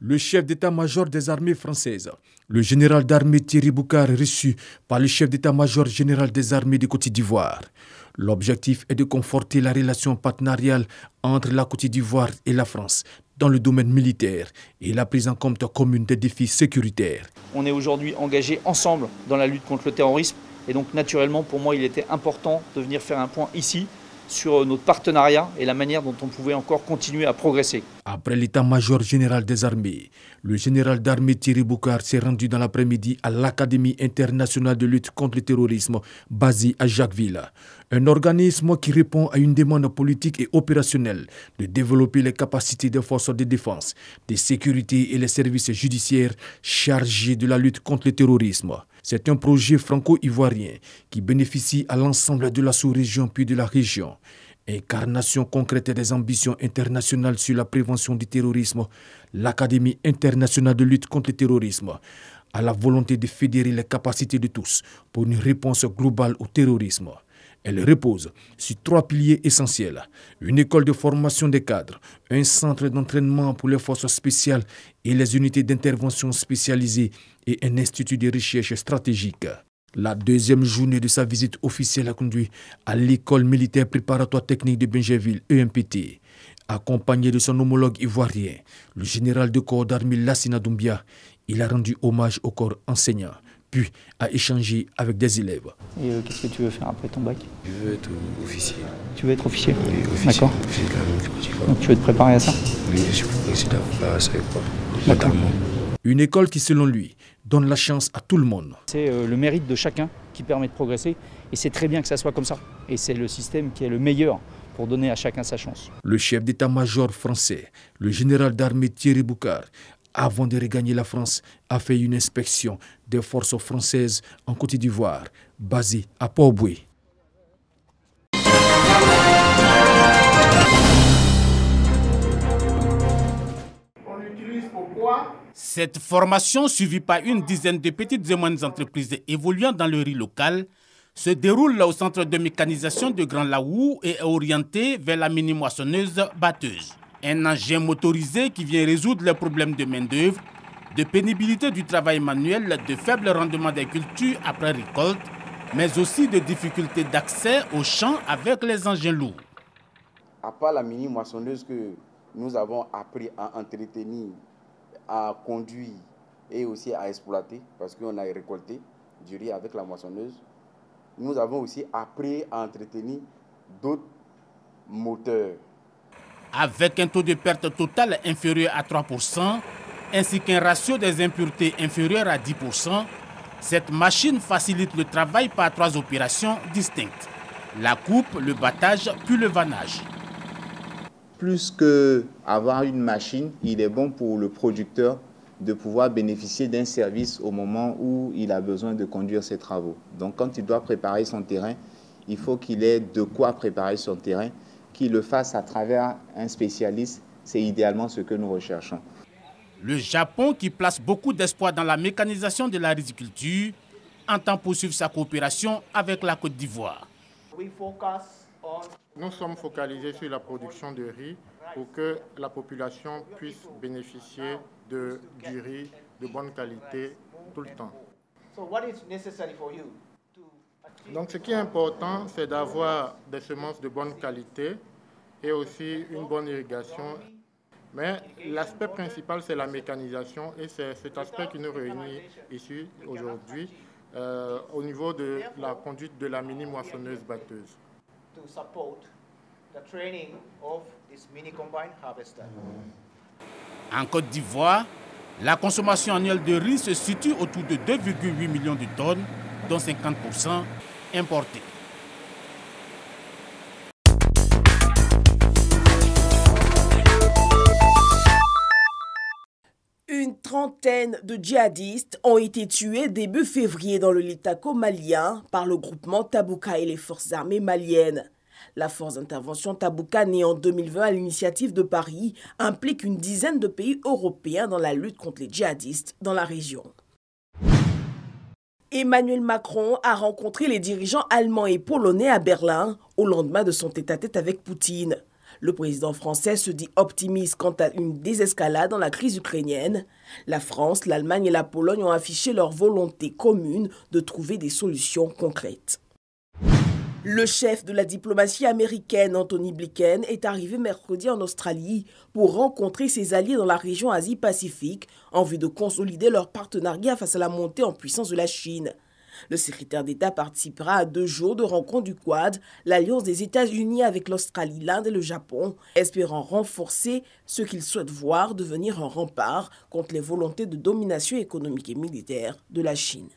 Le chef d'état-major des armées françaises, le général d'armée Thierry Boucard, reçu par le chef d'état-major général des armées de Côte d'Ivoire. L'objectif est de conforter la relation partenariale entre la Côte d'Ivoire et la France dans le domaine militaire et la prise en compte commune des défis sécuritaires. On est aujourd'hui engagés ensemble dans la lutte contre le terrorisme et donc naturellement pour moi il était important de venir faire un point ici sur notre partenariat et la manière dont on pouvait encore continuer à progresser. Après l'état-major général des armées, le général d'armée Thierry Boucard s'est rendu dans l'après-midi à l'Académie internationale de lutte contre le terrorisme basée à Jacquesville. Un organisme qui répond à une demande politique et opérationnelle de développer les capacités des forces de défense, de sécurité et les services judiciaires chargés de la lutte contre le terrorisme. C'est un projet franco-ivoirien qui bénéficie à l'ensemble de la sous-région puis de la région. Incarnation concrète des ambitions internationales sur la prévention du terrorisme, l'Académie internationale de lutte contre le terrorisme a la volonté de fédérer les capacités de tous pour une réponse globale au terrorisme. Elle repose sur 3 piliers essentiels. Une école de formation des cadres, un centre d'entraînement pour les forces spéciales et les unités d'intervention spécialisées et un institut de recherche stratégique. La deuxième journée de sa visite officielle a conduit à l'école militaire préparatoire technique de Bingerville, EMPT. Accompagné de son homologue ivoirien, le général de corps d'armée Lassina Doumbia, il a rendu hommage au corps enseignant, puis a échangé avec des élèves. Et qu'est-ce que tu veux faire après ton bac? Je veux être officier. Tu veux être officier? Oui, officier. D'accord. Officier de l'armée de Côte d'Ivoire. Donc tu veux te préparer à ça? Oui, je suis préparé à ça, D'accord. notamment. Une école qui, selon lui, donne la chance à tout le monde. C'est le mérite de chacun qui permet de progresser et c'est très bien que ça soit comme ça. Et c'est le système qui est le meilleur pour donner à chacun sa chance. Le chef d'état-major français, le général d'armée Thierry Boucard, avant de regagner la France, a fait une inspection des forces françaises en Côte d'Ivoire, basées à Port-Boué. Cette formation, suivie par une dizaine de petites et moyennes entreprises évoluant dans le riz local, se déroule au centre de mécanisation de Grand Laou et est orientée vers la mini-moissonneuse batteuse. Un engin motorisé qui vient résoudre les problèmes de main-d'œuvre, de pénibilité du travail manuel, de faible rendement des cultures après récolte, mais aussi de difficultés d'accès aux champs avec les engins lourds. À part la mini-moissonneuse que nous avons appris à entretenir, à conduire et aussi à exploiter, parce qu'on a récolté du riz avec la moissonneuse, nous avons aussi appris à entretenir d'autres moteurs. Avec un taux de perte totale inférieur à 3%, ainsi qu'un ratio des impuretés inférieur à 10%, cette machine facilite le travail par 3 opérations distinctes: la coupe, le battage, puis le vannage. Plus qu'avoir une machine, il est bon pour le producteur de pouvoir bénéficier d'un service au moment où il a besoin de conduire ses travaux. Donc quand il doit préparer son terrain, il faut qu'il ait de quoi préparer son terrain, qu'il le fasse à travers un spécialiste. C'est idéalement ce que nous recherchons. Le Japon, qui place beaucoup d'espoir dans la mécanisation de la riziculture, entend poursuivre sa coopération avec la Côte d'Ivoire. Nous sommes focalisés sur la production de riz pour que la population puisse bénéficier du riz de bonne qualité tout le temps. Donc ce qui est important, c'est d'avoir des semences de bonne qualité et aussi une bonne irrigation. Mais l'aspect principal, c'est la mécanisation et c'est cet aspect qui nous réunit ici aujourd'hui au niveau de la conduite de la mini-moissonneuse batteuse. En Côte d'Ivoire, la consommation annuelle de riz se situe autour de 2,8 millions de tonnes, dont 50% importées. Une trentaine de djihadistes ont été tués début février dans le Litako malien par le groupement Tabouka et les forces armées maliennes. La force d'intervention Tabouka, née en 2020 à l'initiative de Paris, implique une dizaine de pays européens dans la lutte contre les djihadistes dans la région. Emmanuel Macron a rencontré les dirigeants allemands et polonais à Berlin au lendemain de son tête-à-tête avec Poutine. Le président français se dit optimiste quant à une désescalade dans la crise ukrainienne. La France, l'Allemagne et la Pologne ont affiché leur volonté commune de trouver des solutions concrètes. Le chef de la diplomatie américaine, Anthony Blinken, est arrivé mercredi en Australie pour rencontrer ses alliés dans la région Asie-Pacifique en vue de consolider leur partenariat face à la montée en puissance de la Chine. Le secrétaire d'État participera à 2 jours de rencontre du Quad, l'alliance des États-Unis avec l'Australie, l'Inde et le Japon, espérant renforcer ce qu'il souhaite voir devenir un rempart contre les volontés de domination économique et militaire de la Chine.